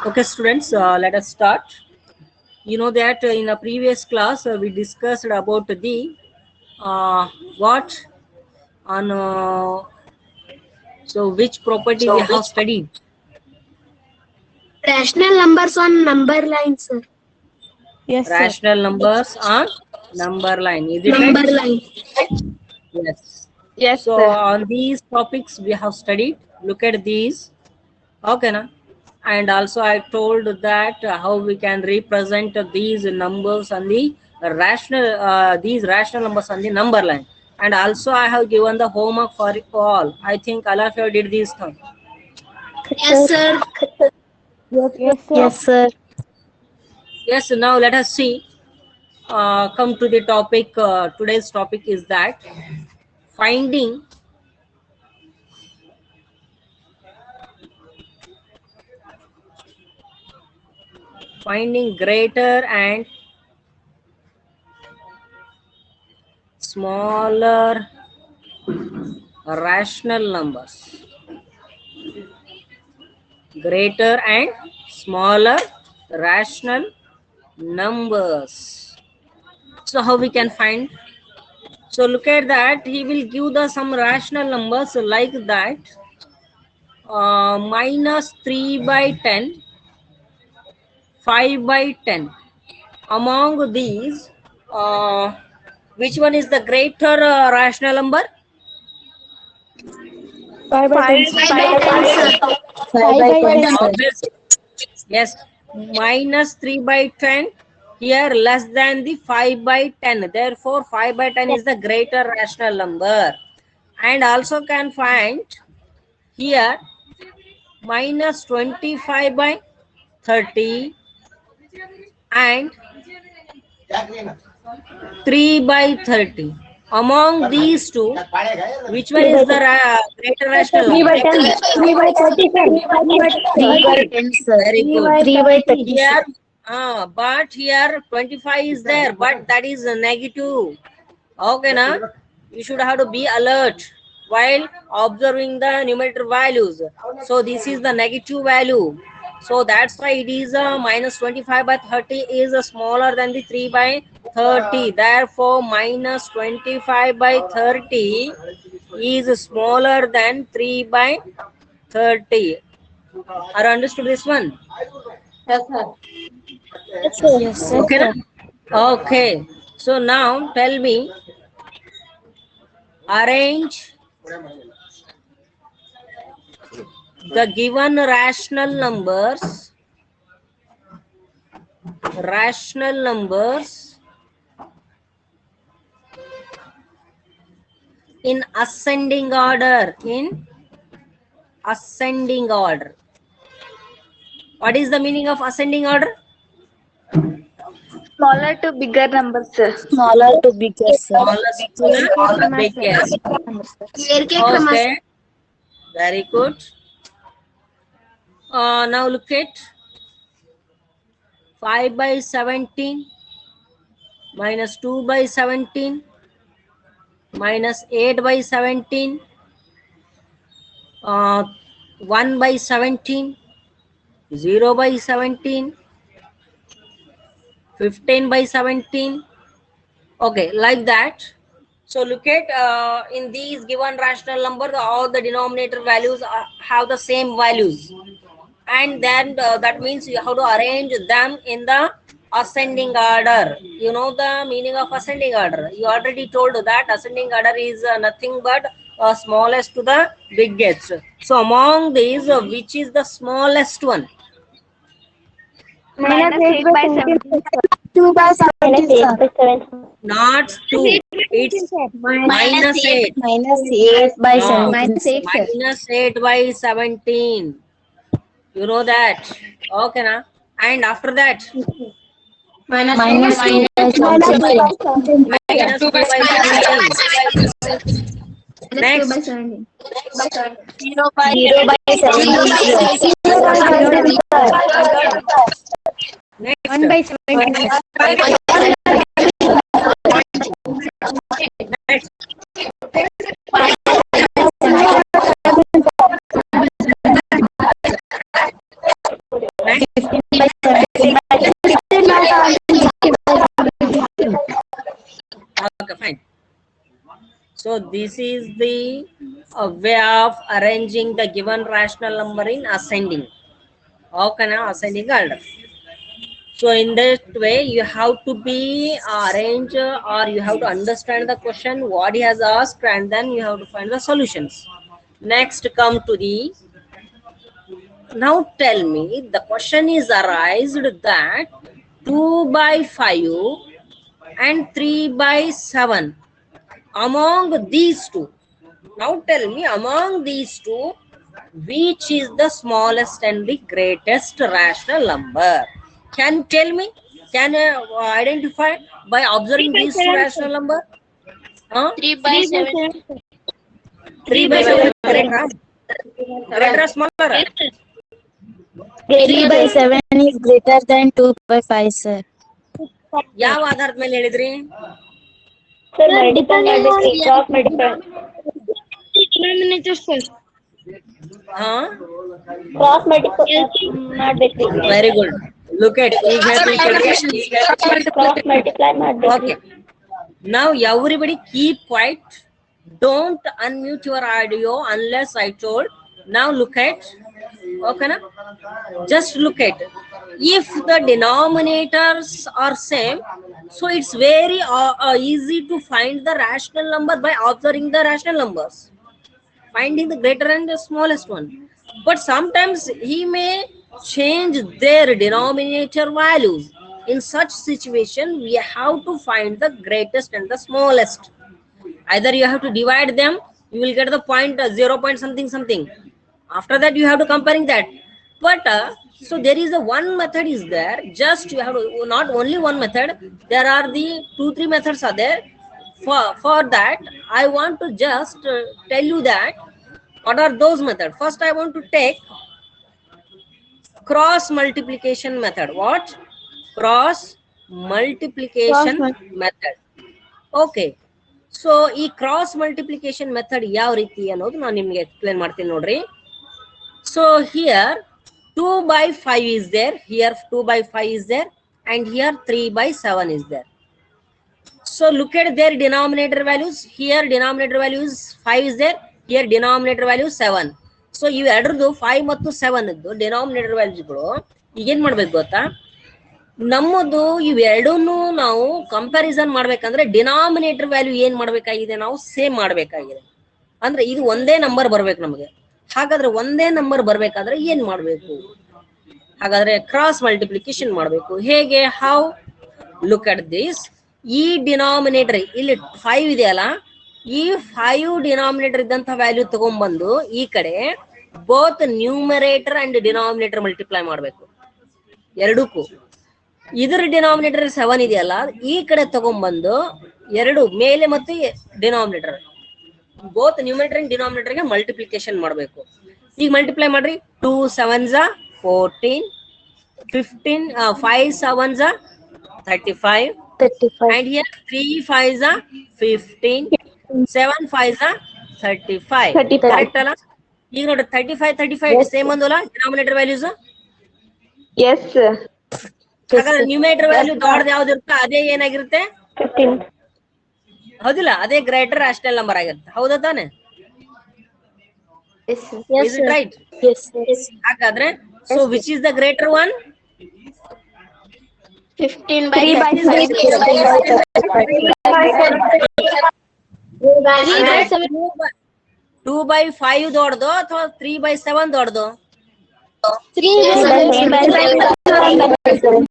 Okay, students, let us start. You know that in a previous class we discussed about the what on so which property we have studied. Rational numbers on number line, sir. Yes, sir. Rational numbers on number line. Is it Number right? line. Yes. Yes, So sir. on these topics we have studied. Look at these. Okay, na? And also I told that how we can represent these numbers on the rational these rational numbers on the number line. And also I have given the homework for all. I think all of you did this thing. Yes, sir. Yes, sir. Yes, sir. Yes, now let us see. Come to the topic. Today's topic is that finding greater and smaller rational numbers. Greater and smaller rational numbers. So how we can find? So look at that. He will give the some rational numbers like that. Minus 3 by 10, 5 by 10. Among these, which one is the greater rational number? 5 by 10. 5 by 10, sir. 5 by 10. Obviously. Yes, minus 3 by 10 here less than the 5 by 10. Therefore, 5 by 10 is the greater rational number. And also can find here minus 25 by 30 and 3 by 30. Among these two, which one is the greater rational 3 by number? 10. 3 by 30, sir. 3 by 10, sir. Very good. 3 by 30. Here, but here 25 is there, but that is a negative. Okay, na? You should have to be alert while observing the numerator values. So this is the negative value. So that's why it is minus 25 by 30 is smaller than the 3 by 30. Therefore, minus 25 by 30 is smaller than 3 by 30. Are you understood this one? Yes, sir. Yes, sir. Okay, na? Okay. So now tell me, arrange the given rational numbers in ascending order. What is the meaning of ascending order? Smaller to bigger numbers, sir. Smaller to bigger, sir. Smallest to the biggest. Okay, very good. Now look at 5 by 17 minus 2 by 17 minus 8 by 17, 1 by 17, 0 by 17, 15 by 17. Okay, like that. So look at in these given rational numbers, all the denominator values have the same values. And then that means you have to arrange them in the ascending order. You know the meaning of ascending order. You already told that ascending order is nothing but smallest to the biggest. So among these, which is the smallest one? Minus 8 by 17. 2 by 17, sir. Not 2. It's minus 8. Minus 8 by No. 17. Minus 8 by 17. You know that. Okay, na? And after that, Minus 2 by 17. minus 2 by 17. Next, 0 by 17. next. 1 by 17. Next. Next. 15 by 17. Okay, fine. So this is the way of arranging the given rational number in ascending. Okay, now ascending order. So in that way, you have to be arrange or you have to understand the question what he has asked, and then you have to find the solutions. Next, come to the. Now tell me, the question is arised that 2 by 5 and 3 by 7 among these two. Now tell me, among these two, which is the smallest and the greatest rational number? Can you tell me? Can you identify by observing these two rational number? 3 by 7. 3 by 7 greater, greater or smaller? 3 by 7 is greater than 2 by 5, sir. ಯಾವ ಆಧಾರದ ಮೇಲೆ ಹೇಳಿದ್ರಿ? Sir, depending on cross multiply. Denominator, sir. Cross multiply ಮಾಡ್ಬೇಕ್ರಿ. Very good. Look at ಈಗ ಹೇಳ್ತೀನಿ. Cross multiply ಮಾಡ್ಬೇಕ್ರಿ. Okay. Now everybody keep quiet. Don't unmute your audio unless I told. Now look at. Okay, na? Just look at. If the denominators are same, so it's very easy to find the rational number by observing the rational numbers, finding the greater and the smallest one. But sometimes he may change their denominator values. In such situation, we have to find the greatest and the smallest. Either you have to divide them, you will get the point 0 point something something. After that, you have to comparing that. But so there is a one method is there. Just you have to, not only one method. There are the 2-3 methods are there. For that, I want to just tell you that what are those methods. First, I want to take cross multiplication method. What? Cross multiplication method. Okay. So ಈ cross multiplication method ಯಾವ ರೀತಿ ಅನ್ನೋದು ನಾನು ನಿಮಗೆ explain ಮಾಡ್ತೀನಿ ನೋಡ್ರಿ. So here 2 by 5 is there, here 2 by 5 is there, and here 3 by 7 is there. So look at their denominator values. Here denominator value is 5 is there, here denominator value 7. So you ಎರಡರದು 5 ಮತ್ತು 7 ಇದ್ದು denominator ವ್ಯಾಲ್ಯೂಸ್ಗಳು ಈಗ ಏನ್ ಮಾಡ್ಬೇಕು ಗೊತ್ತಾ, ನಮ್ಮದು ಇವೆರಡನ್ನೂ ನಾವು comparison ಮಾಡ್ಬೇಕಂದ್ರೆ ಡಿನಾಮಿನೇಟರ್ ವ್ಯಾಲ್ಯೂ ಏನ್ ಮಾಡ್ಬೇಕಾಗಿದೆ, ನಾವು ಸೇಮ್ ಮಾಡ್ಬೇಕಾಗಿದೆ. ಅಂದ್ರೆ ಇದು ಒಂದೇ ನಂಬರ್ ಬರ್ಬೇಕು ನಮಗೆ. ಹಾಗಾದ್ರೆ ಒಂದೇ ನಂಬರ್ ಬರ್ಬೇಕಾದ್ರೆ ಏನ್ ಮಾಡ್ಬೇಕು? ಹಾಗಾದ್ರೆ ಕ್ರಾಸ್ ಮಲ್ಟಿಪ್ಲಿಕೇಶನ್ ಮಾಡ್ಬೇಕು. ಹೇಗೆ? ಹೌ? Look at this. ಈ ಡಿನಾಮಿನೇಟರ್ ಇಲ್ಲಿ 5 ಇದೆಯಲ್ಲ, ಈ 5 ಡಿನಾಮಿನೇಟರ್ ಇದ್ದಂತ ವ್ಯಾಲ್ಯೂ ತಗೊಂಡ್ಬಂದು ಈ ಕಡೆ both numerator and denominator multiply ಮಾಡ್ಬೇಕು ಎರಡಕ್ಕೂ. ಇದರ ಡಿನಾಮಿನೇಟರ್ 7 ಇದೆಯಲ್ಲ, ಈ ಕಡೆ ತಗೊಂಡ್ಬಂದು ಎರಡು ಮೇಲೆ ಮತ್ತು denominator both numerator and denominator ಗೆ ಮಲ್ಟಿಪ್ಲಿಕೇಶನ್ ಮಾಡಬೇಕು. ಈಗ ಮಲ್ಟಿಪ್ಲೈ ಮಾಡ್ರಿ. 2 7s 14, 15 5 7s 35, and here 3 5s 15, 7 5s 35. Correct ಅಲ್ಲ? ಈಗ ನೋಡ್ರಿ 35 ಸೇಮ್ ಒಂದಲ್ಲ ಡಿನಾಮಿನೇಟರ್ ವ್ಯಾಲ್ಯೂಸ್. ಎಸ್. ಹಾಗಾದ್ರೆ ನ್ಯೂಮರೇಟರ್ ವ್ಯಾಲ್ಯೂ ದೊಡ್ಡದು ಯಾವ್ದು ಇರುತ್ತೆ ಅದೇ ಏನಾಗಿರುತ್ತೆ? 15. ಹೌದಿಲ್ಲ? ಅದೇ ಗ್ರೇಟರ್ ರಾಷನಲ್ ನಂಬರ್ ಆಗಿರುತ್ತೆ. ಹೌದಾ ತಾನೆ? Yes, sir. Is it right? Yes, yes. ಹಾಗಾದ್ರೆ so which is the greater one? 15 by 3 by 7. 2 by 5 ದೊಡ್ಡದು ಅಥವಾ 3 by 7 ದೊಡ್ಡದು? 3 by 7.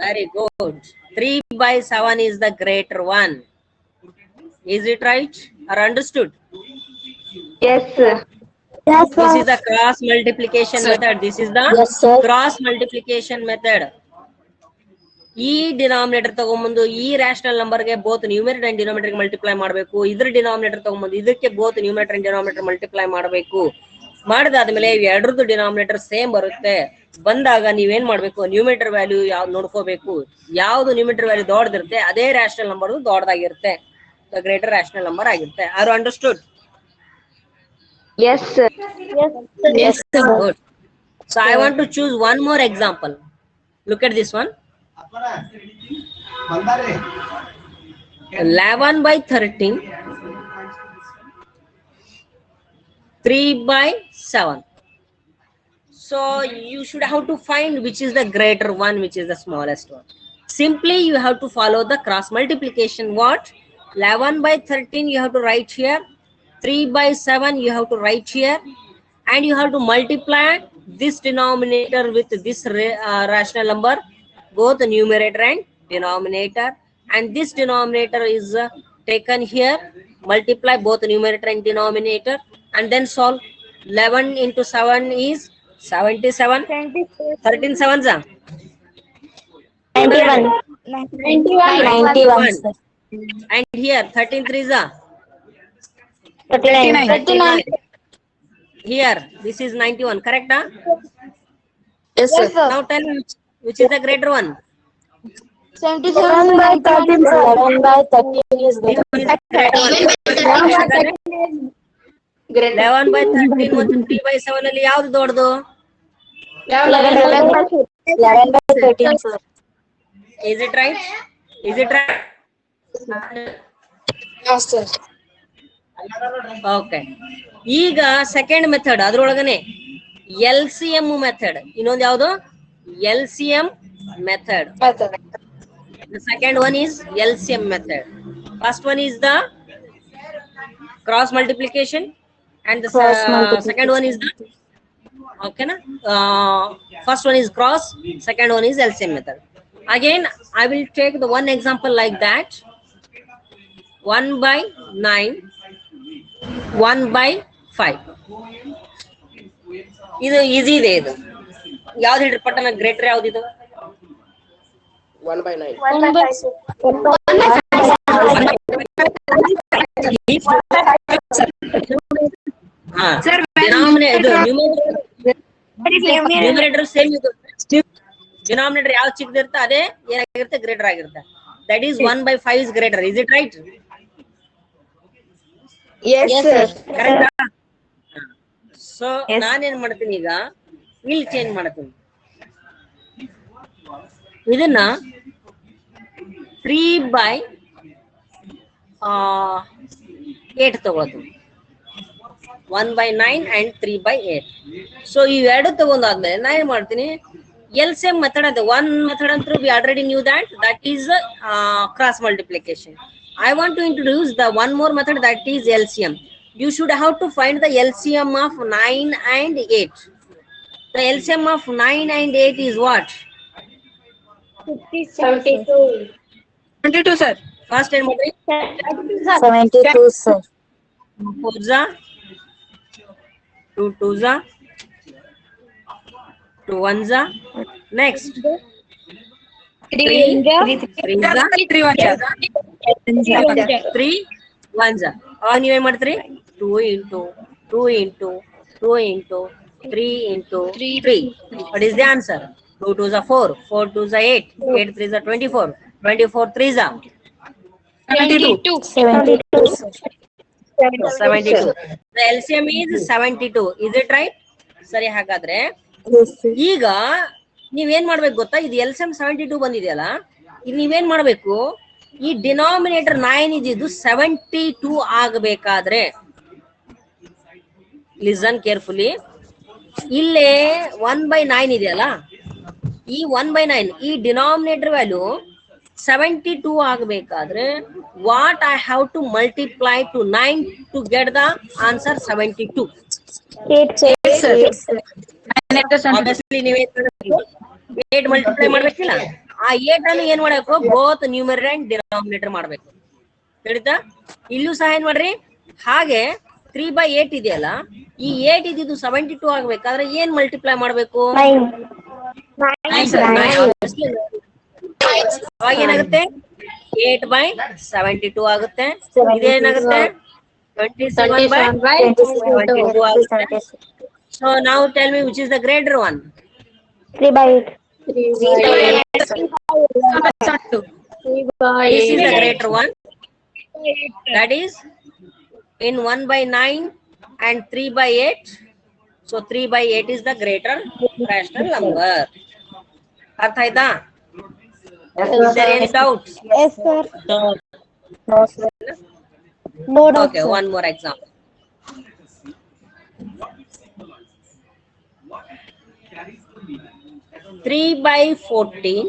Very good. 3 by 7 is the greater one. Is it right or understood? Yes, sir. Yes, This sir. is the cross multiplication method. This is the Yes, sir. cross multiplication method. ಈ denominator ತಗೊಂಡ್ಬಂದು ಈ rational ನಂಬರ್ಗೆ both numerator and denominator multiply ಮಾಡಬೇಕು. ಇದ್ರ denominator ತಗೊಂಡ್ಬಂದು ಇದಕ್ಕೆ both numerator and denominator multiply ಮಾಡಬೇಕು. ಮಾಡಿದಾದ್ಮೇಲೆ ಎರಡರದ್ದು denominator same ಬರುತ್ತೆ. ಬಂದಾಗ ನೀವೇನ್ ಮಾಡ್ಬೇಕು, ನ್ಯೂಮರೇಟರ್ ವ್ಯಾಲ್ಯೂ ಯಾವ್ದು ನೋಡ್ಕೋಬೇಕು. ಯಾವ್ದು ನ್ಯೂಮರೇಟರ್ ವ್ಯಾಲ್ಯೂ ದೊಡ್ಡದಿರುತ್ತೆ ಅದೇ ರ್ಯಾಷನಲ್ ನಂಬರ್ ದೊಡ್ಡದಾಗಿರುತ್ತೆ, ಗ್ರೇಟರ್ ರ್ಯಾಷನಲ್ ನಂಬರ್ ಆಗಿರುತ್ತೆ. Are understood? Yes, sir. Yes, Good. So I want to choose one more example. Look at this one. 11 by 13, 3 by 7. So you should have to find which is the greater one, which is the smallest one. Simply you have to follow the cross multiplication. What? 11 by 13 you have to write here, 3 by 7 you have to write here, and you have to multiply this denominator with this rational number, both the numerator and denominator, and this denominator is taken here, multiply both the numerator and denominator, and then solve. 11 into 7 is 77. 13 sevens are 91. 91, sir. and here 13 threes are 39. 39. Here this is 91, correct? Huh? Yes, sir. Now tell me which is the greater one. 11 by 13, sir. 11 by 13 is This greater. is the greater one. 11 by 13 ಮತ್ತು 3 by 7 ಅಲ್ಲಿ ಯಾವ್ದು ದೊಡ್ಡದು? 11 by 13, sir. Is it right? Is it right? Yes, sir. Okay. ಈಗ second method, ಅದ್ರೊಳಗನೆ LCM method. ಇನ್ನೊಂದು ಯಾವುದು? LCM method. The second one is LCM method. First one is the cross multiplication, and the second one is the okay na? First one is cross, second one is LCM method. Again I will take the one example like that. 1 by 9, 1 by 5. ಇದು easy ಇದೆ. ಇದು ಯಾವ್ದು ಹೇಳ್ರಿ ಪಟ್ಟಣ? Greater ಯಾವ್ದು ಇದು? 1 by 9. Numerator same ಇದು. Denominator ಯಾವ ಚಿಕ್ಕದಿರುತ್ತೆ ಅದೇ ಏನಾಗಿರುತ್ತೆ, ಗ್ರೇಟರ್ ಆಗಿರುತ್ತೆ. That is 1 by 5 is greater. Is it right? Yes, sir. ಕರೆಕ್ಟಾ? ಸೊ ನಾನೇನ್ ಮಾಡ್ತೀನಿ ಈಗ, ಇಲ್ಲಿ ಚೇಂಜ್ ಮಾಡ್ತೀನಿ. ಇದನ್ನ 3 by 8 ತಗೋತೀನಿ. 1 by 9 and 3 by 8. ಸೊ ಇವೆರಡು ತಗೊಂಡಾದ್ಮೇಲೆ ನಾ ಏನ್ ಮಾಡ್ತೀನಿ, LCM method ಅದೇ. one method ಅಂತೂ we already knew that is cross multiplication. I want to introduce the one more method, that is LCM. You should have to find the LCM of 9 and 8. The LCM of 9 and 8 is what? 72, sir. First and what? 72, sir. 2 4s, 2 2s, 2 1s. Next 3 3s, 3 1s. ನೀವೇನ್ ಮಾಡ್ತೀರಿ? 2 into 2 into 2 into 3 into 3. What is the answer? 2 2s are 4, 4 2s are 8, 8 3s are 24, 24 3s are 72. 72, sir. 72. The LCM is 72. Is it right? ಸರಿ, ಹಾಗಾದ್ರೆ Yes, sir. ಈಗ ನೀವೇನ್ ಮಾಡ್ಬೇಕು ಗೊತ್ತಾ? ಇದು LCM 72 ಬಂದಿದೆಯಲ್ಲ, ಇದು ನೀವೇನ್ ಮಾಡ್ಬೇಕು, ಈ ಡಿನಾಮಿನೇಟರ್ 9 ಇದ್ದು 72 ಆಗಬೇಕಾದ್ರೆ, ಲಿಸನ್ ಕೇರ್ಫುಲಿ, ಇಲ್ಲೇ 1 by 9 ಇದೆಯಲ್ಲ, ಈ 1 by 9 ಈ ಡಿನಾಮಿನೇಟರ್ ವ್ಯಾಲ್ಯೂ 72 ಆಗಬೇಕಾದ್ರೆ what I have to multiply to 9 to get the answer 72. 8, sir. Obviously ನೀವೇ 8 ಮಲ್ಟಿಪ್ಲೈ ಮಾಡ್ಬೇಕಿಲ್ಲ, ಆ 8 ಅನ್ನು ಏನ್ ಮಾಡಬೇಕು, ಬೋತ್ ನ್ಯೂಮರೇಟರ್ ಅಂಡ್ ಡಿನಾಮಿನೇಟರ್ ಮಾಡ್ಬೇಕು. ತಿಳಿತಾ? ಇಲ್ಲೂ ಸಹ ಏನ್ ಮಾಡ್ರಿ, ಹಾಗೆ 3 by 8 ಇದೆಯಲ್ಲ, ಈ 8 ಇದ್ದು 72 ಆಗ್ಬೇಕಾದ್ರೆ ಏನ್ ಮಲ್ಟಿಪ್ಲೈ ಮಾಡ್ಬೇಕು? 9. ಅವಾಗ ಏನಾಗುತ್ತೆ? 8 by 72 ಆಗುತ್ತೆ. ಇದೇನಾಗುತ್ತೆ? 27 by 72 ಆಗುತ್ತೆ. So now tell me which is the greater one? 3 by 8. This is the greater one. That is in 1 by 9 and 3 by 8. So 3/8 is the greater rational number. ಅರ್ಥ ಆಯ್ತಾ? Is there any doubts? Yes, sir. No, sir. No doubt, Okay, sir. one more example. 3/14,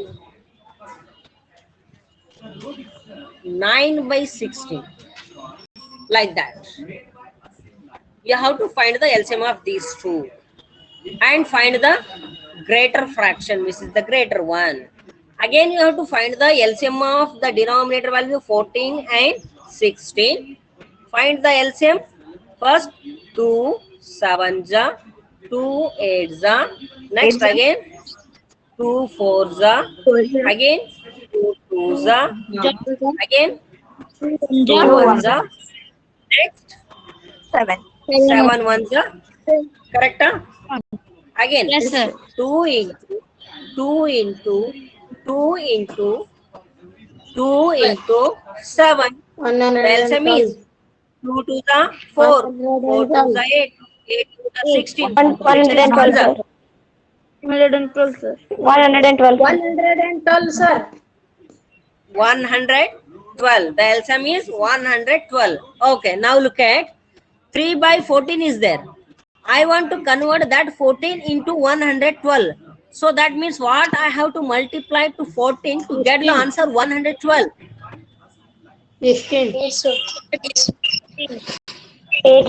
9/16, like that. You have to find the LCM of these two and find the greater fraction, which is the greater one. Again, you have to find the LCM of the denominator value 14 and 16. Find the LCM. First 2 7s, 2 8s, next again 2 4s, again 2 2s, again 2 1s, next 7. 7 1s, correct? Again Yes, sir. 2 into 2 into 2 into 2 into 7. The LCM is 2 to the 4, 4 to the 8, 8 to the 16, 112, sir. 112, sir. 112. 112, sir. 112. The LCM is 112. Okay, now look at 3/14 is there. I want to convert that 14 into 112. So that means what? I have to multiply to 14 to get the answer 112. 15.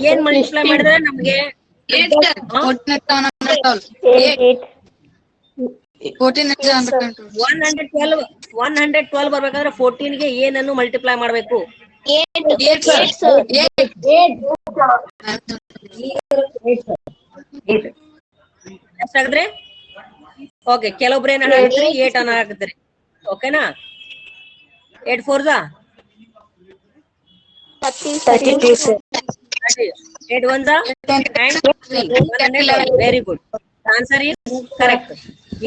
ಏನ್ multiply ಮಾಡಿದ್ರೆ ನಮಗೆ 112 ಬರ್ಬೇಕಾದ್ರೆ 14 ಗೆ ಏನನ್ನು multiply ಮಾಡಬೇಕು? ಎಷ್ಟಾಗಿದ್ರೆ okay, ಕೆಲವೊಬ್ರು ಏನ್ ಹಾಕಿದ್ರಿ 8 ಅನ್ನ ಹಾಕಿದ್ರಿ. ಓಕೆನಾ? 8 4s 32, sir. 8 1s and 3. Very good. Answer is correct.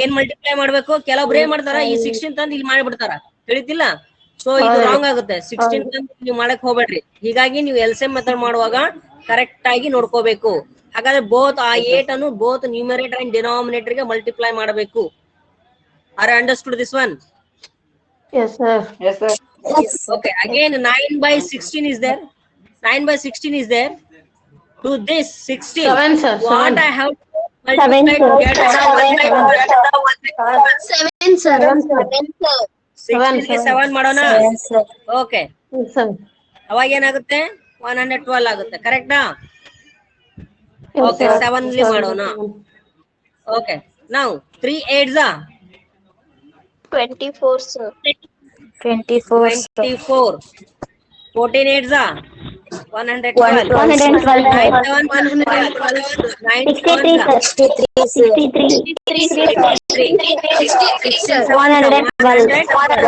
ಏನ್ ಮಲ್ಟಿಪ್ಲೈ ಮಾಡ್ಬೇಕು? ಕೆಲವೊಬ್ರು ಏನ್ ಮಾಡ್ತಾರ, ಈ 16 ತಂದು ಇಲ್ಲಿ ಮಾಡಿಬಿಡ್ತಾರ, ತಿಳಿತಿಲ್ಲ? ಸೊ ಇದು ರಾಂಗ್ ಆಗುತ್ತೆ. 16 ತಂದು ನೀವು ಮಾಡಕ್ ಹೋಗ್ಬೇಡ್ರಿ. ಹೀಗಾಗಿ ನೀವು LCM ಮೆಥಡ್ ಮಾಡುವಾಗ ಕರೆಕ್ಟ್ ಆಗಿ ನೋಡ್ಕೋಬೇಕು. ಹಾಗಾದ್ರೆ ಬೋತ್ ಆ 8 ಅನ್ನು ಬೋತ್ ನ್ಯೂಮರೇಟರ್ ಅಂಡ್ ಡಿನಾಮಿನೇಟರ್ ಗೆ ಮಲ್ಟಿಪ್ಲೈ ಮಾಡಬೇಕು. R understood this one? Yes, sir. Yes, sir. Okay, again 9/16 is there. 9/16 is there. To this 16, 7, sir. what 7. I have to multiply to get the 7, sir. 16 ಗೆ 7 ಮಾಡೋಣ. Yes, sir. Okay, Yes, sir. ಅವಾಗ ಏನಾಗುತ್ತೆ? 112 ಆಗುತ್ತೆ. ಕರೆಕ್ಟಾ? Yes, okay, sir. 7 ಇಲ್ಲಿ ಮಾಡೋಣ. Okay, ನಾವು 3 8s 24, sir. 24, sir. 24, 14 8s 112, 112, 9 7 112, 9 63, sir. 63, 63, 112,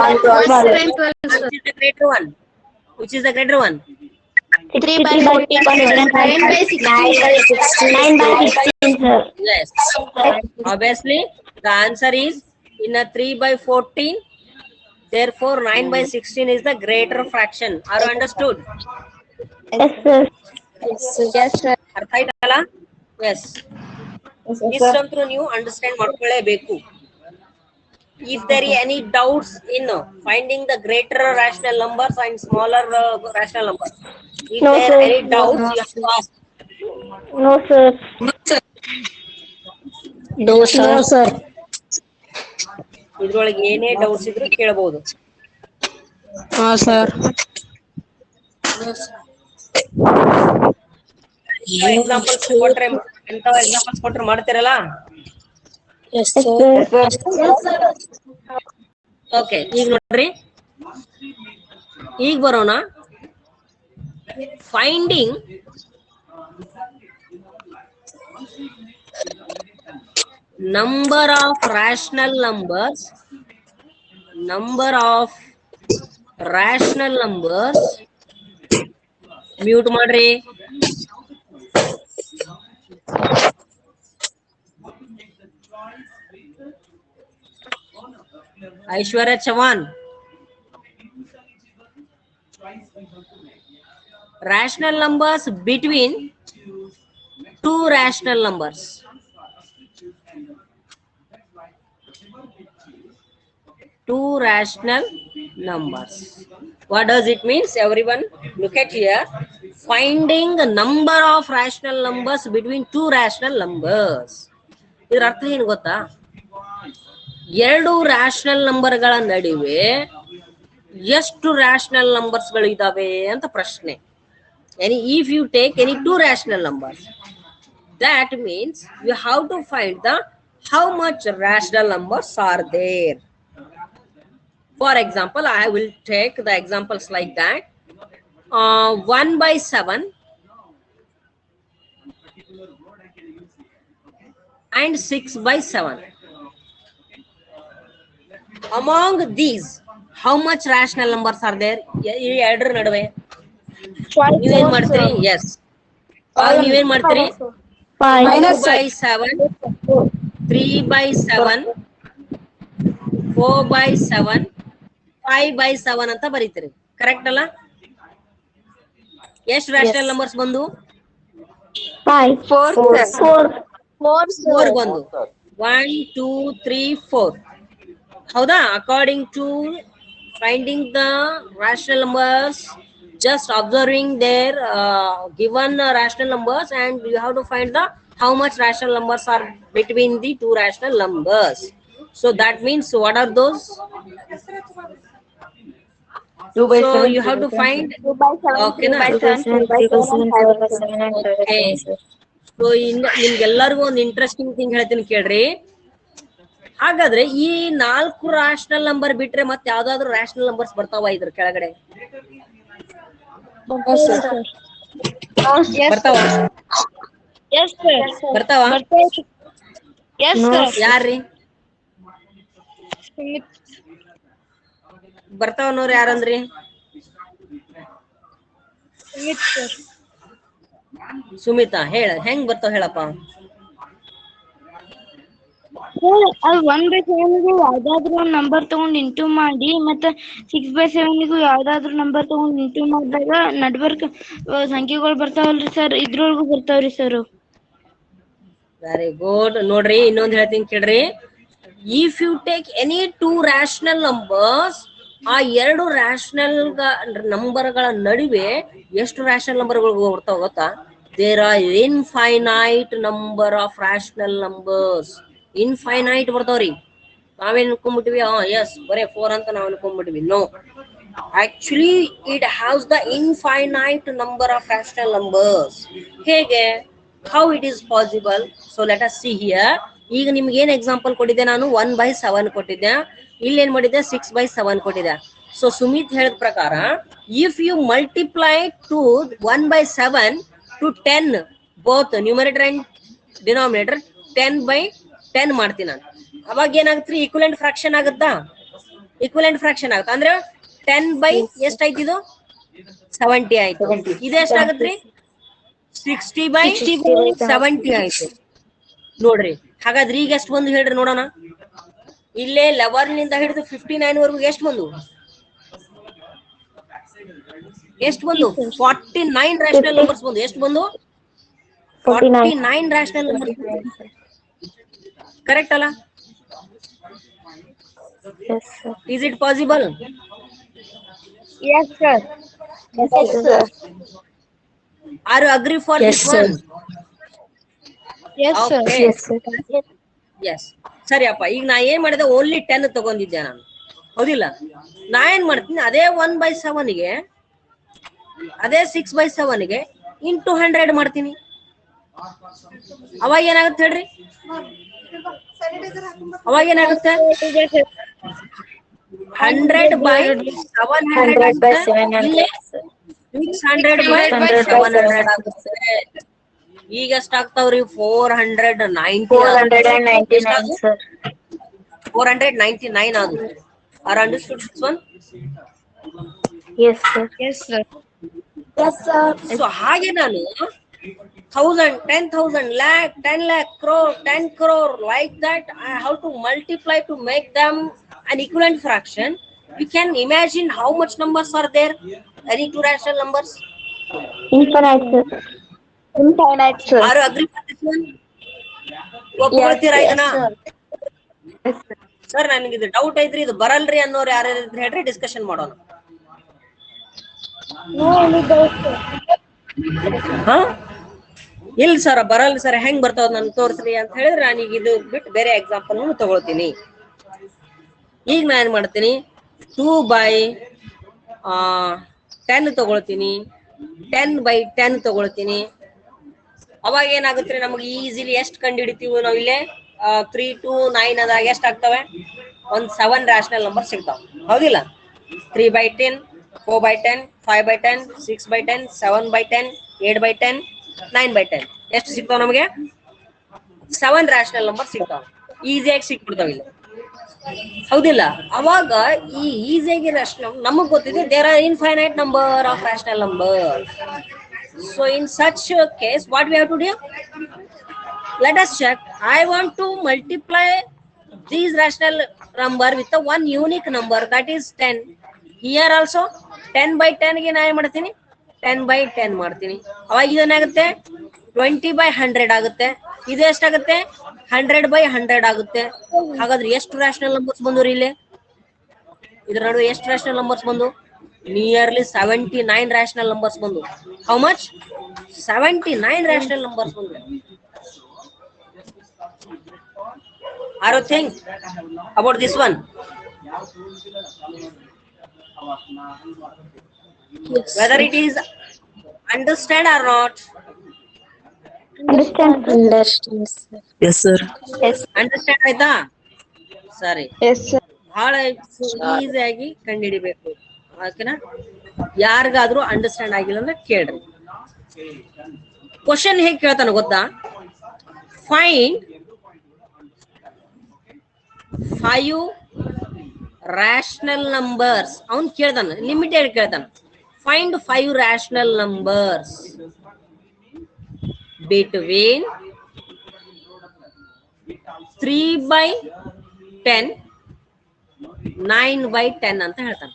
112. which is the greater one? Which is the greater one? 3/14, 9/16, sir. Yes. Obviously, the answer is in a 3/14. Therefore, 9/16 is the greater fraction. Are you understood? Yes, sir. Yes, sir. ಅರ್ಥ ಆಯ್ತಲ್ಲ? Yes. ಇಷ್ಟಂತೂ ನೀವು understand ಮಾಡ್ಕೊಳ್ಳೇಬೇಕು. If there is any doubts in finding the greater rational numbers and smaller rational numbers, if No, there sir. are any doubts, you have to ask. No, sir. No, sir. ಇದ್ರೊಳಗೆ ಏನೇ doubts ಇದ್ರು ಕೇಳಬಹುದು. ಹಾ, sir. Examples ಕೊಟ್ರೆ ಎಂತ examples ಕೊಟ್ರೆ ಮಾಡ್ತೀರಲ್ಲ? Yes, sir. Okay, ಈಗ ನೋಡ್ರಿ, ಈಗ ಬರೋಣ. Finding number of rational numbers, mute ಮಾಡ್ರಿ. ಐಶ್ವರ್ಯ Chavan, rational numbers between two rational numbers. Two rational numbers. What does it means? Everyone look at here. Finding the number of rational numbers between two rational numbers. ಇದರ ಅರ್ಥ ಏನು ಗೊತ್ತಾ? ಎರಡು rational ನಂಬರ್ಗಳ ನಡುವೆ ಎಷ್ಟು rational ನಂಬರ್ಸ್ಗಳು ಇದಾವೆ ಅಂತ ಪ್ರಶ್ನೆ. If you take any two rational numbers, that means you have to find the how much rational numbers are there. For example, I will take the examples like that. 1/7 and 6/7. Among these, how much rational numbers are there? ಎರಡರ ನಡುವೆ ನೀವೇನ್ ಮಾಡ್ತೀರಿ? Yes. ನೀವೇನ್ ಮಾಡ್ತೀರಿ? 2/7, 3/7, 4/7, 5/7 ಅಂತ ಬರೀತೀರಿ. Correct ಅಲ್ಲ? ಎಷ್ಟು rational numbers ಬಂದು? 4 ಬಂದು 1 2 3 4. ಹೌದಾ? According to finding the rational numbers, just observing their given rational numbers, and you have to find the how much rational numbers are between the two rational numbers. So that means what are those? 2/7. So you have to find 2/7. Okay, 3/7. 4/7. 5/7 and 7. So ನಿಮ್ಗೆಲ್ಲರಿಗೂ ಒಂದು interesting thing ಹೇಳ್ತೀನಿ ಕೇಳ್ರಿ. ಹಾಗಾದ್ರೆ ಈ 4 rational number ಬಿಟ್ರೆ ಮತ್ತೆ ಯಾವ್ದಾದ್ರು rational numbers ಬರ್ತಾವ ಇದ್ರ ಕೆಳಗಡೆ? ಬರ್ತಾವ? ಬರ್ತಾವ? ಯಾರ್ರಿ ಬರ್ತಾವ ಅನ್ನೋರು ಯಾರಂದ್ರಿ? ಸುಮಿತಾ, ಹೆಂಗ್ ಬರ್ತಾವ ಹೇಳಪ್ಪ? 1/7 ಯಾವ್ದಾದ್ರು ನಂಬರ್ ತಗೊಂಡ್ ಇಂಟು ಮಾಡಿ, ಮತ್ತೆ 6/7 ಯಾವ್ದಾದ್ರು ನಂಬರ್ ತಗೊಂಡ್ ಇಂಟು ಮಾಡಿದಾಗ ನಡ್ಬರ್ಕ್ ಸಂಖ್ಯೆಗಳು ಬರ್ತಾವಲ್ರಿ ಸರ್, ಇದ್ರೊಳಗೂ ಬರ್ತಾವ್ರಿ ಸರ್. Very good. ನೋಡ್ರಿ, ಇನ್ನೊಂದ್ ಹೇಳ್ತೀನಿ ಕೇಳ್ರಿ. If you take any two rational numbers, ಆ ಎರಡು ರಾಷನಲ್ ನಂಬರ್ಗಳ ನಡುವೆ ಎಷ್ಟು ರಾಷನಲ್ ನಂಬರ್ಗಳು ಬರ್ತಾವ ಗೊತ್ತಾ? There are infinite number of rational numbers. Infinite ಬರ್ತಾವ್ರಿ. ನಾವೇನ್ ಅನ್ಕೊಂಡ್ಬಿಟ್ವಿ, ಎಸ್ ಬರೇ 4 ಅಂತ ನಾವ್ ಅನ್ಕೊಂಡ್ಬಿಟ್ವಿ. No, actually it has the infinite number of rational numbers. ಹೇಗೆ? How it is possible? So let us see here. ಈಗ ನಿಮ್ಗೆ ಏನ್ ಎಕ್ಸಾಂಪಲ್ ಕೊಟ್ಟಿದ್ದೆ ನಾನು? 1/7 ಕೊಟ್ಟಿದ್ದೆ. ಇಲ್ಲಿ ಏನ್ ಮಾಡಿದ್ದೆ? 6/7 ಕೊಟ್ಟಿದ್ದೆ. ಸೊ ಸುಮಿತ್ ಹೇಳಿದ ಪ್ರಕಾರ, if you multiply to 1/7 to 10, both numerator and denominator, 10/10 ಮಾಡ್ತೀನಿ ನಾನು. ಅವಾಗ ಏನಾಗುತ್ತೆ? ಈಕ್ವಲೆಂಟ್ ಫ್ರಾಕ್ಷನ್ ಆಗುತ್ತಾ? ಈಕ್ವಲೆಂಟ್ ಫ್ರಾಕ್ಷನ್ ಆಗುತ್ತೆ. ಅಂದ್ರೆ 10 ಎಷ್ಟಾಯ್ತು? ಇದು 70 ಆಯ್ತು. ಇದೆಷ್ಟಾಗತ್ರಿ? 60/70 ಆಯ್ತು. ನೋಡ್ರಿ, ಹಾಗಾದ್ರೆ ಈಗ ಎಷ್ಟು ಬಂದು ಹೇಳ್ರಿ ನೋಡೋಣ. ಇಲ್ಲೇ 11 ನಿಂದ ಹಿಡಿದು 59 ವರೆಗೂ ಎಷ್ಟು ಬಂದು? 49 ರಾಷನಲ್ ನಂಬರ್ಸ್ ಬಂದು. ಎಷ್ಟು ಬಂದು? 49 ರಾಷನಲ್ ನಂಬರ್ಸ್. ಕರೆಕ್ಟ್ ಅಲ್ಲ? Is it possible? Yes sir. Are you agree for this one? Yes sir. Yes. ಸರಿ ಅಪ್ಪ. ಈಗ ನಾ ಏನ್ ಮಾಡಿದೆ? ಓನ್ಲಿ 10 ತಗೊಂಡಿದ್ದೆ ನಾನು, ಹೌದಿಲ್ಲ? ನಾ ಏನ್ ಮಾಡ್ತೀನಿ? ಅದೇ 1/7ಗೆ, ಅದೇ 6/7ಗೆ ಇಂಟು 100 ಮಾಡ್ತೀನಿ. ಅವಾಗ ಏನಾಗುತ್ತೆ ಹೇಳ್ರಿ? ಅವಾಗ ಏನಾಗುತ್ತೆ? 100/700 600/700 ಆಗುತ್ತೆ. ಈಗ ಎಷ್ಟಾಗ್ತಾವ್ರಿ? 499 ಆಗುತ್ತೆ. Are understood this one? Yes sir. Yes sir. Yes sir. So ಹಾಗೆ ನಾನು 1000, 10,000, lakh, 10 lakh, crore, 10 crore, like that I have to multiply to make them an equivalent fraction. You can imagine how much numbers are there? Any two rational numbers? Infinite sir. Infinite, sir. Are you agree with this one? ಒಪ್ಕೊಳ್ತೀರಾ ಇದನ್ನ? Sir ನನಗೆ ಇದು doubt ಐತ್ರಿ, ಇದು ಬರಲ್ರಿ ಅನ್ನೋರು ಯಾರು ಹೇಳ್ರಿ, discussion ಮಾಡೋಣ. No any doubt, sir. ಹಾ ಇಲ್ಲ ಸರ್ ಬರಲ್ಲ ಸರ್, ಹೆಂಗ್ ಬರ್ತಾವ ನನ್ ತೋರಿಸ್ರಿ ಅಂತ ಹೇಳಿದ್ರೆ ನಾನೀಗ ಇದು ಬಿಟ್ಟು ಬೇರೆ ಎಕ್ಸಾಂಪಲ್ ತಗೊಳ್ತೀನಿ. ಈಗ ನಾ ಏನ್ ಮಾಡ್ತೀನಿ, 2/10 ತಗೊಳ್ತೀನಿ, 10/10 ತಗೊಳ್ತೀನಿ. ಅವಾಗ ಏನಾಗುತ್ತೆ ನಮ್ಗೆ ಈಸಿಲಿ ಎಷ್ಟು ಕಂಡು ಹಿಡಿತೀವಿ ನಾವು ಇಲ್ಲೇ 3 to 9 ಅದಾಗ ಎಷ್ಟು ಆಗ್ತವೆ, ಒಂದ್ 7 ರ್ಯಾಷನಲ್ ನಂಬರ್ ಸಿಗ್ತಾವ, ಹೌದಿಲ್ಲ? 3/10, 4/10, 5/10, 6/10, 7/10, 8/10, 9/10 ಎಷ್ಟು ಸಿಗ್ತಾವ ನಮಗೆ? 7 ರ್ಯಾಷನಲ್ ನಂಬರ್ ಸಿಗ್ತಾವ, ಈಸಿಯಾಗಿ ಸಿಕ್ಬಿಡ್ತಾವ ಇಲ್ಲಿ, ಹೌದಿಲ್ಲ? ಅವಾಗ ಈ ಈಸಿಯಾಗಿ ರ್ಯಾಷನಲ್ ನಮಗ್ ಗೊತ್ತಿದೆ there are infinite number of rational number. So in such a case, what we have to do? Let us check. I want to multiply these rational number with the one unique number, that is 10. Here also 10/10 ಗೆ ನಾನು ಮಾಡ್ತೀನಿ, 10/10 ಮಾಡ್ತೀನಿ. ಅವಾಗ ಇದೇನಾಗುತ್ತೆ 20/100 ಆಗುತ್ತೆ. ಇದು ಎಷ್ಟಾಗುತ್ತೆ 100/100 ಆಗುತ್ತೆ. ಹಾಗಾದ್ರೆ ಎಷ್ಟು ರ್ಯಾಷನಲ್ ನಂಬರ್ಸ್ ಬಂದು ಇಲ್ಲಿ? ಇದರ ನಡುವೆ ಎಷ್ಟು ರ್ಯಾಷನಲ್ ನಂಬರ್ಸ್ ಬಂದು? ನಿಯರ್ಲಿ 79 ರ್ಯಾಷನಲ್ ನಂಬರ್ಸ್ ಬಂದು. How much? 79 ರ್ಯಾಷನಲ್ ನಂಬರ್ಸ್ ಬಂದು. Are you think about this one? Yes. Whether it is understand or not? Understand, sir. Understand, sir. Yes, sir. Yes. Understand ಆಯ್ತಾ? ಸರಿ, Yes, sir. ಬಹಳ ಈಸಿಯಾಗಿ ಕಂಡುಹಿಡಿಬೇಕು, ಓಕೆನಾ? ಯಾರಿಗಾದ್ರೂ ಅಂಡರ್ಸ್ಟ್ಯಾಂಡ್ ಆಗಿಲ್ಲ ಅಂದ್ರೆ ಕೇಳ್ರಿ. ಕ್ವಶನ್ ಹೇಗೆ ಕೇಳ್ತಾನ ಗೊತ್ತಾ? Find 5 rational numbers. ಅವ್ನು ಕೇಳ್ತಾನ, ಲಿಮಿಟೆಡ್ ಕೇಳ್ತಾನ. ಫೈಂಡ್ 5 ರ್ಯಾಷನಲ್ ನಂಬರ್ಸ್ ಬಿಟ್ವೀನ್ 3/10, 9/10 ಅಂತ ಹೇಳ್ತಾನೆ.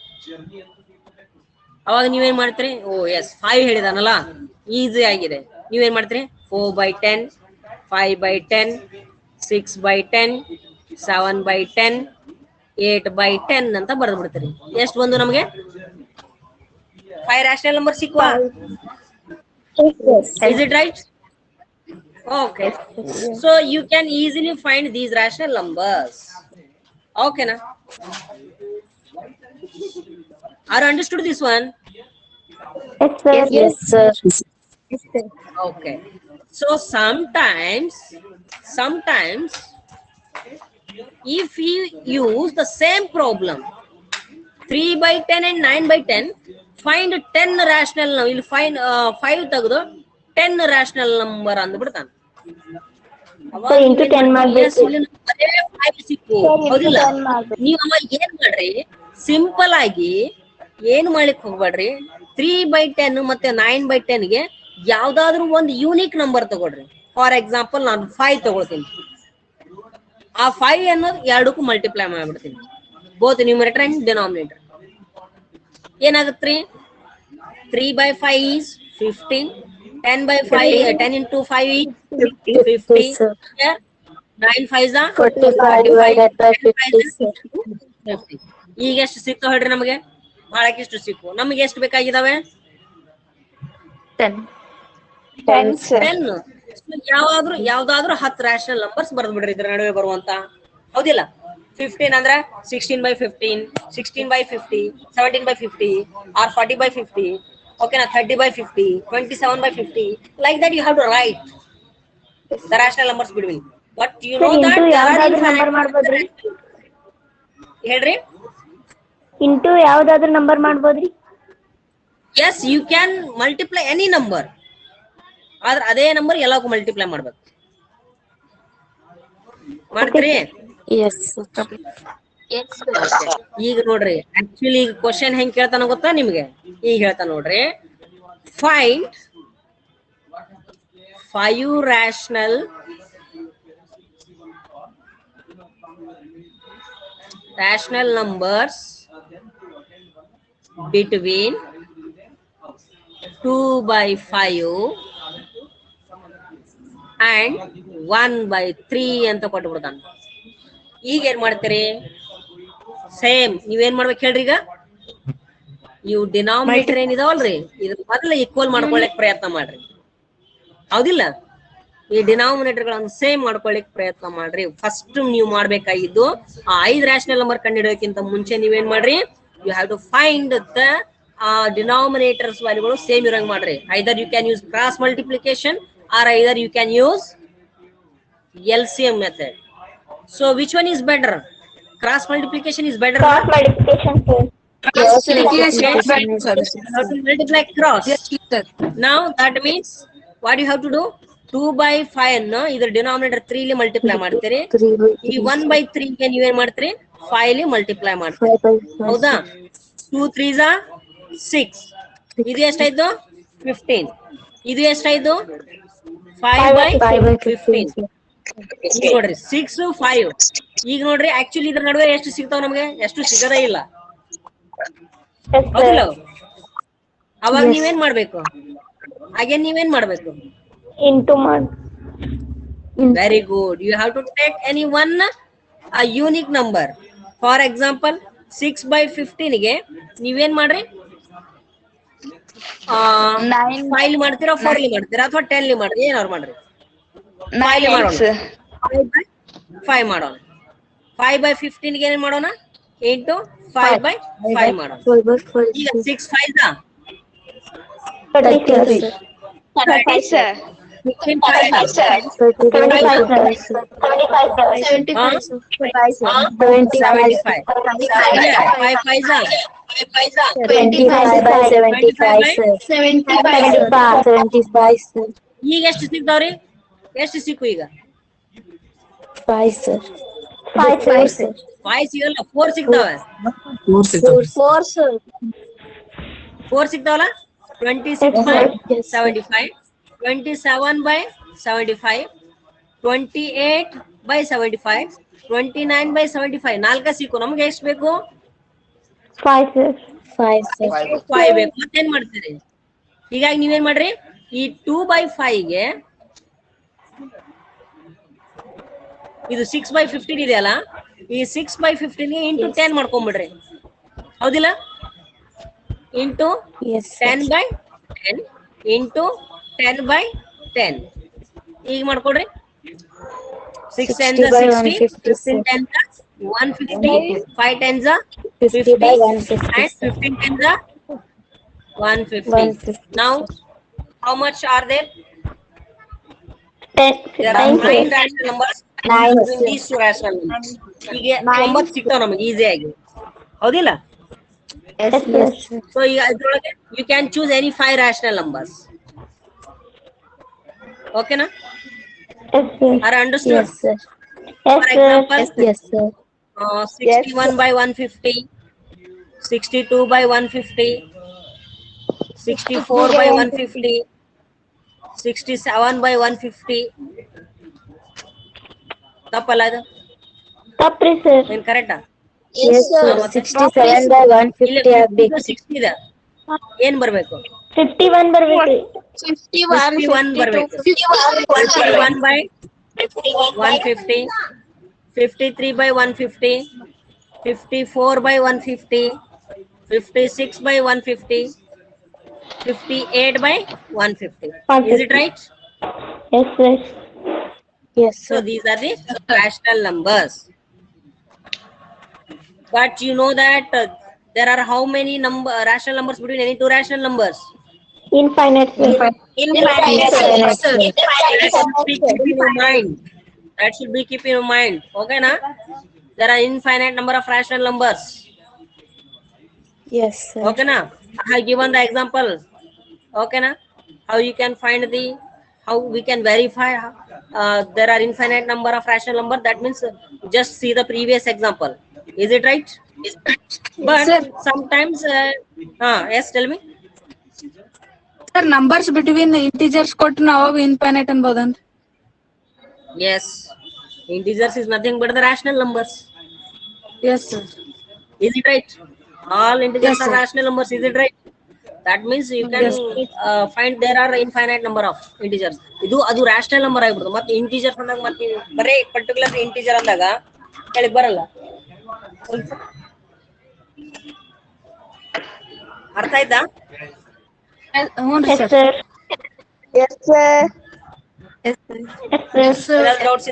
ಅವಾಗ ನೀವೇನ್ ಮಾಡ್ತೀರಿ? ಓ ಎಸ್ 5 ಹೇಳಿದಾನಲ್ಲ, ಈಸಿ ಆಗಿದೆ. ನೀವೇನ್ ಮಾಡ್ತೀರಿ? 4/10, 5/10, 6/10, 7/10, 8/10 ಅಂತ ಬರೆದು ಬಿಡ್ತೀರಿ. ಎಷ್ಟು ಬಂದು ನಮಗೆ? 5 ರ್ಯಾಷನಲ್ ನಂಬರ್ ಸಿಕ್ಕುವ? Is it right? Okay. So you can easily find these rational numbers. Okay, na? Are you understood this one? Yes, sir. Yes, sir. Yes, sir. Okay. So sometimes if you use the same problem 3/10 and 9/10, find 10 rational number. You'll find 5 ತೆಗೆದು 10 rational number ಅಂದ್ಬಿಡ್ತಾನೆ. Sir, into 10 ಮಾಡ್ಬೇಕು. ಹೌದಿಲ್ಲ? ನೀವು ಅವಾಗ ಏನ್ ಮಾಡ್ರಿ, simple ಆಗಿ ಏನ್ ಮಾಡ್ಲಿಕ್ಕೆ ಹೋಗ್ಬೇಡ್ರಿ, 3/10 ಮತ್ತೆ 9/10 ಗೆ ಯಾವ್ದಾದ್ರು ಒಂದು ಯೂನಿಕ್ ನಂಬರ್ ತಗೊಳ್ರಿ. ಫಾರ್ ಎಕ್ಸಾಂಪಲ್ ನಾನು 5 ತಗೊಳ್ತೀನಿ. ಆ 5 ಅನ್ನೋದು ಎರಡಕ್ಕೂ ಮಲ್ಟಿಪ್ಲೈ ಮಾಡ್ಬಿಡ್ತೀನಿ, ಬೋತ್ ನ್ಯೂಮರೇಟರ್ ಅಂಡ್ ಡಿನಾಮಿನೇಟರ್. ಏನಾಗತ್ರಿ? 3/5 is 15, 10/5 10 into 5 is 50. Here 9/5 is 45 divided by 50, sir. 50. ಈಗ ಎಷ್ಟು ಸಿಕ್ತು ಹೇಳ್ರಿ ನಮಗೆ? ಬಹಳಕ್ಕಿಷ್ಟು ಸಿಕ್ಕು. ನಮಗೆ ಎಷ್ಟು ಬೇಕಾಗಿದಾವೆ? 10. 10, sir. 10. ಯಾವ್ದಾದ್ರು 10 ರ್ಯಾಷನಲ್ ನಂಬರ್ಸ್ ಬರ್ದ್ ಬಿಡ್ರಿ ಇದ್ರ ನಡುವೆ ಬರುವಂತ, ಹೌದಿಲ್ಲ? 15 ಅಂದ್ರೆ 16/15, 16/50, 17/50, or 40/50, okay na? 30/50, 27/50, like that you have to write the rational numbers between. But you know that ಯಾವ್ದಾದ್ರು ನಂಬರ್ ಮಾಡ್ಬೋದ್ರಿ? ಹೇಳ್ರಿ. ಇಂಟು ಯಾವ್ದಾದ್ರು ನಂಬರ್ ಮಾಡ್ಬೋದ್ರಿ? Yes, you can multiply any number. ಆದ್ರೆ ಅದೇ ನಂಬರ್ ಎಲ್ಲಕ್ಕೂ ಮಲ್ಟಿಪ್ಲೈ ಮಾಡ್ಬೇಕು. ಮಾಡ್ತೀರಿ? Yes, sir. Yes, sir. ಈಗ ನೋಡ್ರಿ, ಆಕ್ಚುಲಿ ಈಗ ಕ್ವಶನ್ ಹೆಂಗ್ ಕೇಳ್ತಾನ ಗೊತ್ತಾ ನಿಮ್ಗೆ? ಈಗ ಹೇಳ್ತಾನ ನೋಡ್ರಿ, find 5 rational numbers between 2/5 and 1/3 ಅಂತ ಕೊಟ್ಬಿಡ್ತಾನೆ. ಈಗ ಏನ್ ಮಾಡ್ತೀರಿ? ಸೇಮ್ ನೀವೇನ್ ಮಾಡ್ಬೇಕು ಹೇಳ್ರಿ? ಈಗ ಇವು ಡಿನಾಮಿನೇಟರ್ ಏನಿದಾವಲ್ರಿ ಇದ್ರ ಮೊದಲ ಈಕ್ವಲ್ ಮಾಡ್ಕೊಳಕ್ ಪ್ರಯತ್ನ ಮಾಡ್ರಿ. ಹೌದಿಲ್ಲ? ಈ ಡಿನಾಮಿನೇಟರ್ ಗಳನ್ನು ಸೇಮ್ ಮಾಡ್ಕೊಳ್ಳಿಕ್ ಪ್ರಯತ್ನ ಮಾಡ್ರಿ. ಫಸ್ಟ್ ನೀವು ಮಾಡ್ಬೇಕಾಗಿದ್ದು ಆ 5 ರ್ಯಾಷನಲ್ ನಂಬರ್ ಕಂಡುಹಿಡಿಯೋಕ್ಕಿಂತ ಮುಂಚೆ ನೀವೇನ್ ಮಾಡ್ರಿ? You have to find the denominators ವ್ಯಾಲ್ಯೂಗಳು ಸೇಮ್ ಇರಂಗ್ ಮಾಡ್ರಿ. Either you can use cross multiplication or either you can use LCM method. So which one is better? Cross multiplication is better. Cross multiplication, sir. Cross multiplication is better. How to multiply cross? Now that means what you have to do? 2/5 no either denominator 3 li multiply ಮಾಡ್ತೀರಿ. ಈ 1/3 ಗೆ ನೀವು ಏನ್ ಮಾಡ್ತೀರಿ? 5 li multiply ಮಾಡ್ತೀರಿ. ಹೌದಾ? 2 3s are 6. ಇದು ಎಷ್ಟಾಯ್ತು? 15. ಇದು ಎಷ್ಟಾಯ್ತು? 5/15. ಈಗ ನೋಡ್ರಿ 6 5. ಈಗ ನೋಡ್ರಿ ಆಕ್ಚುಲಿ ಇದ್ರ ನಡುವೆ ಎಷ್ಟು ಸಿಗ್ತಾವ ನಮ್ಗೆ? ಎಷ್ಟು ಸಿಗದೇ ಇಲ್ಲ. ಹೌದಿಲ್ಲ? ಅವಾಗ ನೀವೇನ್ ಮಾಡ್ಬೇಕು? ಹಾಗೆ ನೀವೇನ್ ಮಾಡ್ಬೇಕು? Into mod. Very good. You have to take any one a unique number. For example 6/15 ಗೆ ನೀವೇನ್ ಮಾಡ್ರಿ? 5 li ಮಾಡ್ತೀರಾ 4 li ಮಾಡ್ತೀರಾ ಅಥವಾ 10 li ಮಾಡ್ರಿ? ಏನಾದ್ರು ಮಾಡ್ರಿ. 5 li ಮಾಡೋಣ. 5/5 ಮಾಡೋಣ. 5/15 ಗೆ ಏನ್ ಮಾಡೋಣ? into 5/5 ಮಾಡೋಣ. ಈಗ 6 5 30, sir. 30, sir. 15 5 75, sir. 75 5 5 25/75, sir. 75, sir. ಈಗ ಎಷ್ಟು ಸಿಗ್ತಾವ್ರಿ? ಎಷ್ಟು ಸಿಕ್ಕು ಈಗ? 5, sir. 5, sir. 5 ಸಿಗಲ್ಲ, 4 ಸಿಗ್ತಾವೆ. 4, sir. 4 ಸಿಗ್ತಾವಲ್ಲ? 26/75, 27/75, 28/75, 29/75. 4 ಸಿಕ್ಕು. ನಮ್ಗೆ ಎಷ್ಟು ಬೇಕು? 5, sir. 5 ಬೇಕು. ಮತ್ತೇನ್ ಮಾಡ್ತೀರಿ? ಹೀಗಾಗಿ ನೀವೇನ್ ಮಾಡ್ರಿ? ಈ 2/5 ಗೆ ಇದು 6/15 ಇದೆಯಲ್ಲ, ಈ 6/15 ಗೆ ಇಂಟು 10 ಮಾಡ್ಕೊಂಡ್ಬಿಡ್ರಿ. ಹೌದಿಲ್ಲ? Into Yes, sir. 10/10 ಇಂಟು 10/10. ಈಗ ಮಾಡ್ಕೊಡ್ರಿ. 6 10s are 60, 15 10s are 150, 5 10s are 50 and 15 10s are 150. Now how much are there? There are 9 rational numbers. Using these two rational numbers. ಹೀಗೆ 9 ಸಿಗ್ತಾವ ನಮಗೆ ಈಸಿಯಾಗಿ. ಹೌದಿಲ್ಲ? Yes, sir. So ಇದ್ರೊಳಗೆ you can choose any 5 rational numbers. Okay na? Yes, sir. Are understood? Yes, sir. For example, Yes, sir. 61/150, 62/150, 64/150, 67/150. ತಪ್ಪಲ್ಲ ಇದು? ತಪ್ಪ್ರಿ sir. ಏನ್ ಕರೆಕ್ಟಾ? Yes, sir. 67/150 ಆಗ್ಬೇಕು. 60 ಇದೆ. ಏನ್ ಬರ್ಬೇಕು? 51 ಬರ್ಬೇಕ್ರಿ. 51 ಬರ್ಬೇಕು. 51/150, 53/150, 54/150, 56/150, 58/150. Is it right? Yes, sir. Yes, So sir. these are the rational numbers. But you know that there are how many rational numbers between any two rational numbers? Infinite, sir. Infinite, sir. That should be keep in your mind. That should be keep in your mind. Okay, na? There are infinite number of rational numbers. Yes, sir. Okay, na? I have given the example. Okay, na? How you can find how we can verify there are infinite number of rational number. That means just see the previous example. Is it right? But sometimes, yes, tell me. Sir, numbers between integers ಕೊಟ್ಟು ನಾವು infinite ಅನ್ಬೋದನ್ರಿ? Yes, integers is nothing but the rational numbers. Yes, sir. Is it right? All integers Yes, are sir. rational numbers. Is it right? that means you can find there are infinite number of integers. ಇದು ಅದು rational number ಆಗಿಬಿಡುತ್ತೆ. ಮತ್ತೆ integers ಅಂದಾಗ ಮತ್ತೆ ಬರೇ particular integer ಅಂದಾಗ ಕೆಳಗೆ ಬರಲ್ಲ. ಅರ್ಥ ಆಯ್ತಾ? ಹ್ಞೂ Yes, sir. sir. Yes, sir. Yes, sir. ಏನಾದ್ರು doubts